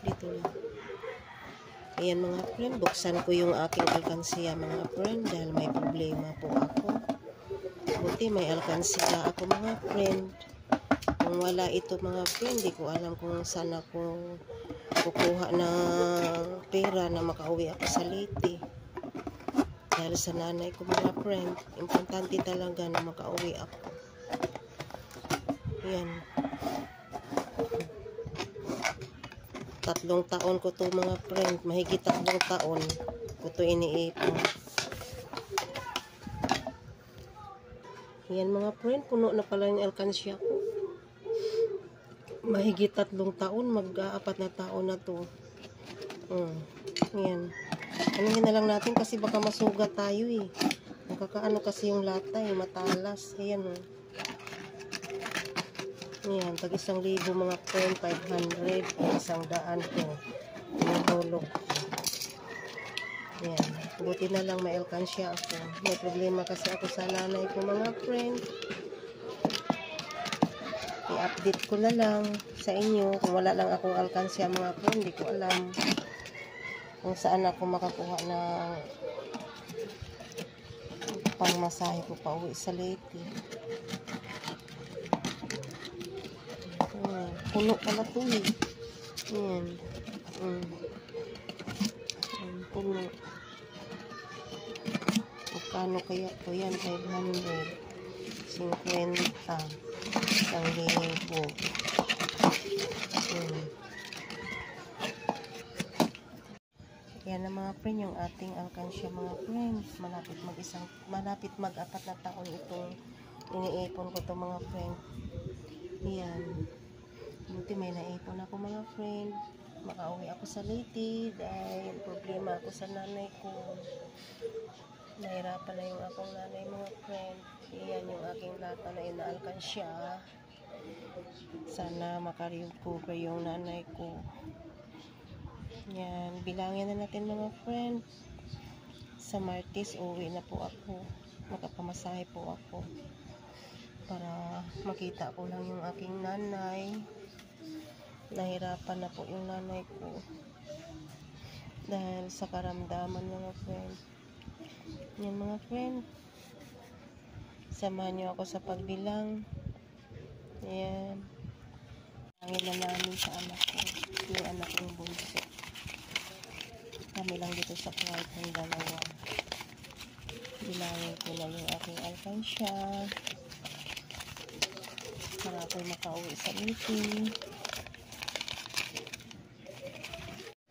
Dito lang. Ayan mga friend, buksan ko yung aking alkansiya mga friend dahil may problema po ako. Buti may alkansiya ako mga friend. Kung wala ito mga friend, di ko alam kung saan ako kukuha ng pera na makauwi ako sa Leyte. Dahil sa nanay ko mga friend, importante talaga na makauwi ako. Yan. 3 taon ko to mga friend, mahigit 3 taon ko to iniipon. Yan mga friend, puno na pala yung alkansya ko. Mahigit 3 taon, mag-4 na taon na to. Yan. Anuhin na lang natin kasi baka masugat tayo eh. Nakakaano kasi yung lata eh, matalas. Ayan o. Ayan, tag 1,000 mga friend, 500, 100 ko. Tinutulog. Ayan, buti na lang may alkansya ako. May problema kasi ako sa nanay ko mga friend. I-update ko na lang sa inyo. Kung wala lang akong alkansya mga friend, hindi ko alam kung saan ako makakuha ng pangmasahe ko pa uwi sa Leyte. Puno pala ito eh. Ayan. Puno. Magkano kaya ito? Yan, 500. 50. 1,000. Yan na mga friend, yung ating alkansya mga friend. Malapit mag-4 na taon itong iniipon ko ito mga friend. Yan. Buti may naipon ako mga friend. Makauwi ako sa Leyte dahil problema ako sa nanay ko. Nahirapan na yung akong nanay mga friend. Iyan yung aking lata na inaalkansya. Sana makarecover yung nanay ko. Yan, bilangin na natin mga friend. Sa Martes, uwi na po ako. Makapamasahe po ako. Para makita ko lang yung aking nanay. Nahirapan na po yung nanay ko. Dahil sa karamdaman mga friend. Yan mga friend. Samahan nyo ako sa pagbilang. Ayan. Bilangin na namin sa anak ko. Yung anak kong bunso. Kami lang dito sa kwarto ng dalawa. Bilangin ko na yung aking alkansya. Para ako'y makauwi sa Leyte.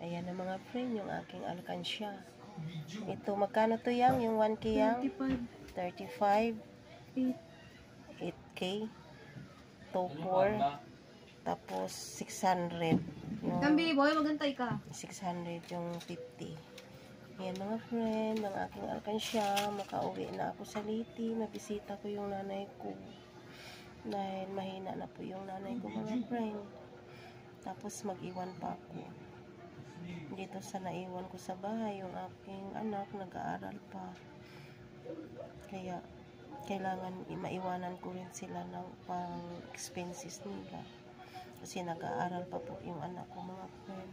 Ayan na mga friend, yung aking alkansya. Ito, magkano to yang? Yung 1K yang? 35. 8K. 24. Tapos 600. Kambi, boy, magantay ka. 600 yung 50. Ayan mga friend, ang aking alkansya. Makauwi na ako sa Leyte. Mabisita ko yung nanay ko. Dahil mahina na po yung nanay ko mga friend. Tapos mag-iwan pa ako. Dito sa naiwan ko sa bahay, yung aking anak nag-aaral pa. Kaya kailangan maiwanan ko rin sila ng pang expenses nila. Kasi nag-aaral pa po yung anak ko mga friend.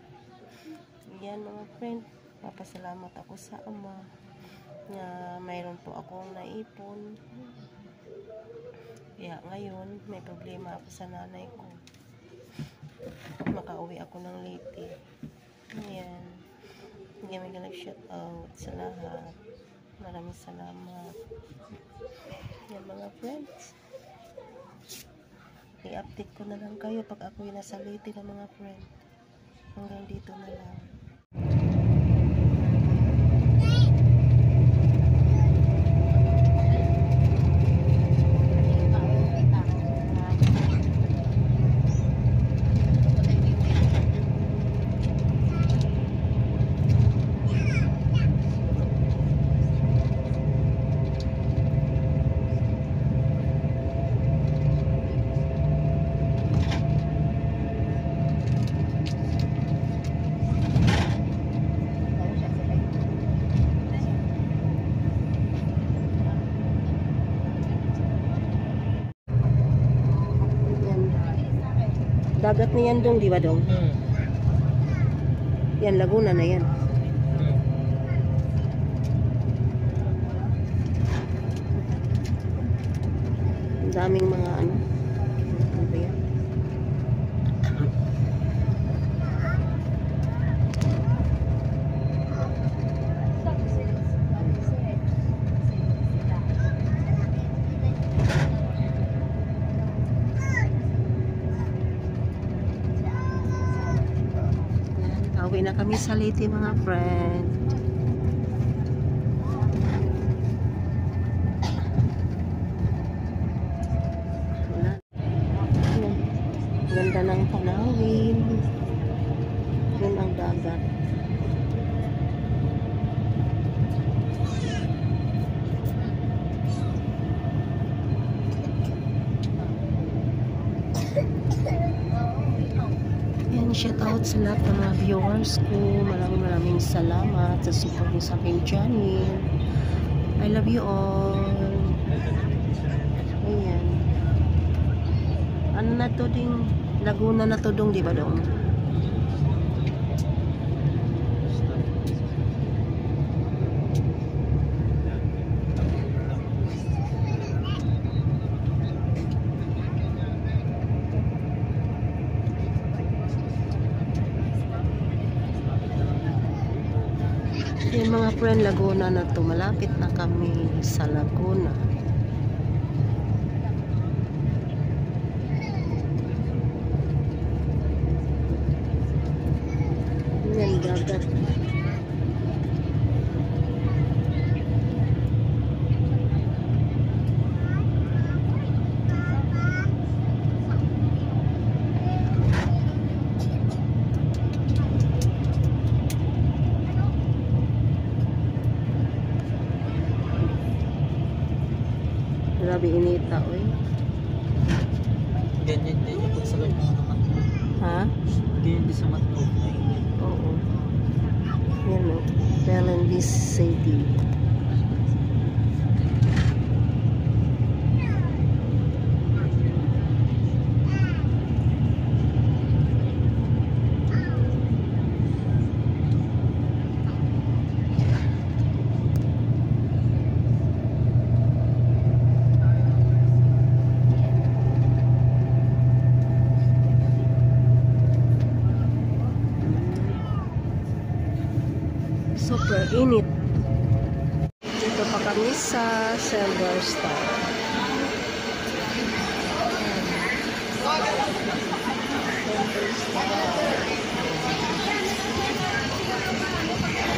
Yan mga friend, papasalamat ako sa ama na mayroon po akong naipon. Kaya ngayon, may problema ako sa nanay ko. Makauwi ako ng Leyte. Ayan. Hindi kami nag-shout out sa lahat. Maraming salamat. Yan mga friends. I-update ko na lang kayo pag ako'y nasa Leyte na mga friend. Hanggang dito na lang. Dagat na yan dong, di ba dong? Yan, Laguna na yan. Ang daming mga ano. Ano ba yan? Pauwi na kami sa Leyte mga friend. Wala. Ganda ng tanawin. Yun ang dagat. Yan, shout out sa lahat ng mga viewers ko. Maraming salamat sa support niyo sa aking channel. I love you all. Ayan. Ano na to ding Laguna na to dong, di ba dong? Yung mga friend, Laguna na to. Malapit na kami sa Laguna. Yan, dagat. Grabe inita, oy. Ganyan din yung pag sa ganyan naman. Ha? Ganyan din sa matnog. Oo. Yan o. Pelambis City. Super init. Dito pa kami sa Silver Star.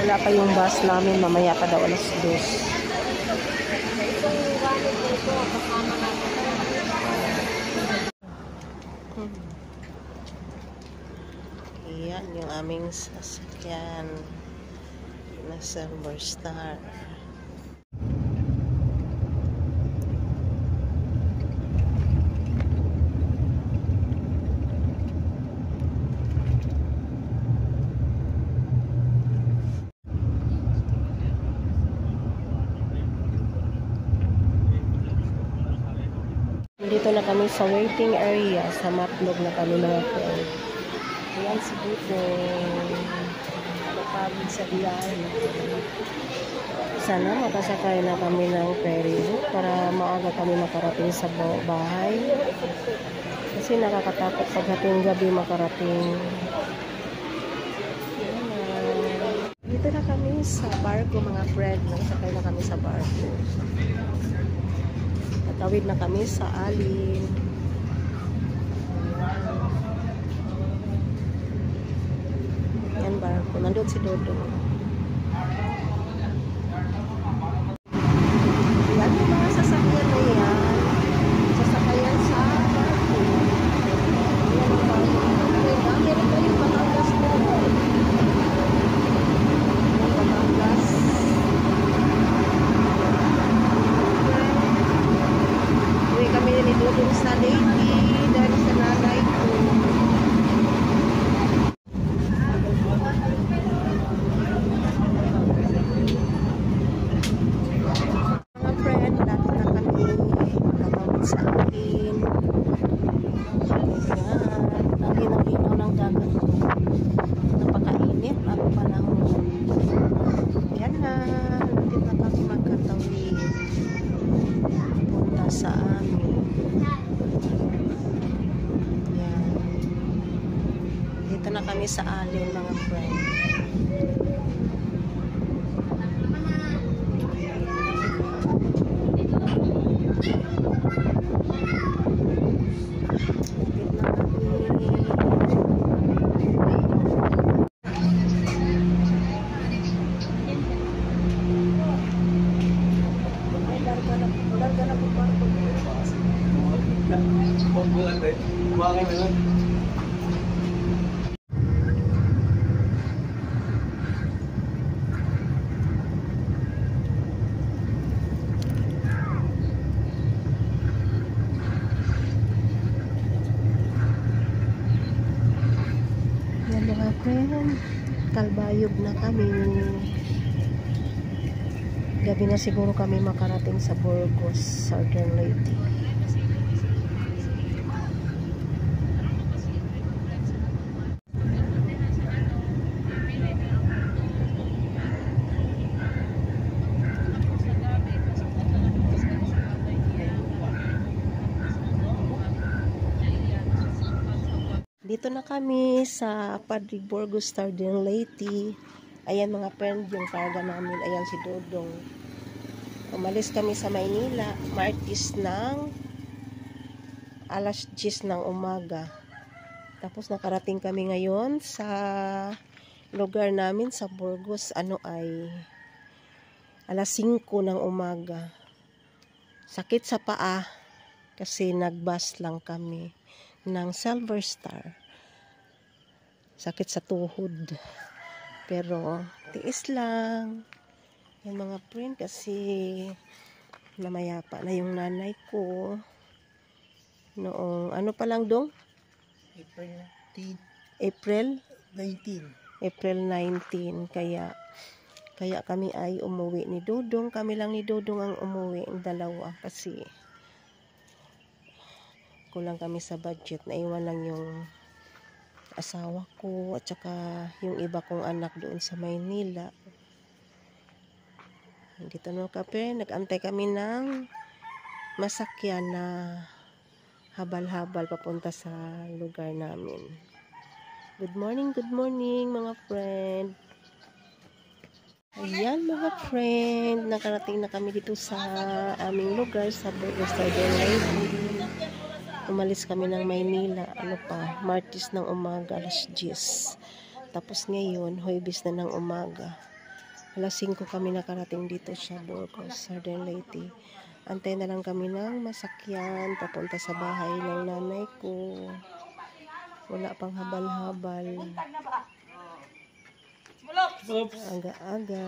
Wala pa yung bus namin. Mamaya pa daw alas 2. Ayan yung aming sasakyan na Silver Star. Dito na kami sa waiting area. Sa Matlog na kami mga friend. Ayan si Budong. Napagod sa biyahe. Sana makasakay na kami ng ferry boat para maaga kami makarating sa bahay. Kasi nakakatakot pagdating gabi makarating. Dito na kami sa barko mga friend. Nakasakay na kami sa barko. Tatawid na kami sa alin. Yan barko. Nandun si Dodo. Yan yung mga sasakyan na yan. Sasakyan sa barko. Yan yung barko. Meron pa yung Batangas na. Yung Batangas. Uwi kami ni Dodo sa Leyte dahil sa nanay ko. Dito na kami sa Alin, mga friend. Dito na yan mga friend, kalbayog na kami. Gabi na siguro kami makarating sa Burgos, Southern Leyte. Dito na kami sa Padre Burgos, Southern Leyte. Ayan mga friend, yung karga namin. Ayan si Dodong. Umalis kami sa Maynila, Martes ng alas 10 ng umaga. Tapos nakarating kami ngayon sa lugar namin sa Burgos. Ano ay alas 5 ng umaga. Sakit sa paa kasi nagbus lang kami ng Silver Star. Sakit sa tuhod. Pero tiis lang. Yan mga friend, kasi namayapa na yung nanay ko. Noong ano pa lang dong? April 19. Kaya kami ay umuwi ni Dodong. Kami lang ni Dodong ang umuwi, ang dalawa, kasi kulang kami sa budget. Naiwan lang yung asawa ko at saka yung iba kong anak doon sa Maynila. Dito na kape, nag-antay kami ng masakyan na habal-habal papunta sa lugar namin. Good morning mga friend. Ayan mga friend, nakarating na kami dito sa aming lugar sa Burgos, Southern Leyte. Umalis kami ng Maynila, Martes ng umaga, alas 10. Tapos ngayon, Huwebes na ng umaga. Alas 5 kami nakarating dito sa Burgos, Southern Leyte. Antay na lang kami ng masakyan, papunta sa bahay ng nanay ko. Wala pang habal-habal. Aga-aga.